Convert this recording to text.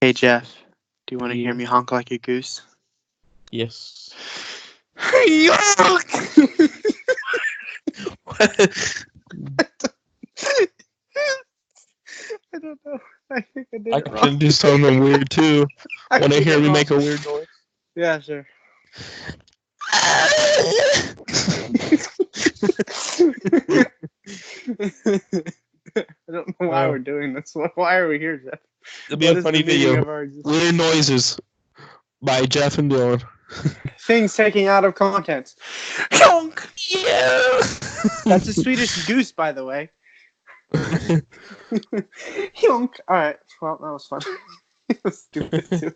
Hey Jeff, do you want to hear Yeah. me honk like a goose? Yes. Yuck! I don't know. I think I did I it wrong. can do something weird too. I Want to did hear it me wrong. make a weird noise? Yeah, sure. I don't know why we're doing this. Why are we here, Jeff? It'll be What a is funny the meaning video. of our existence? Weird noises by Jeff and Dylan. Things taken out of context. Honk! Yeah. That's a Swedish goose, by the way. Honk. All right. Well, that was fun. It was stupid too.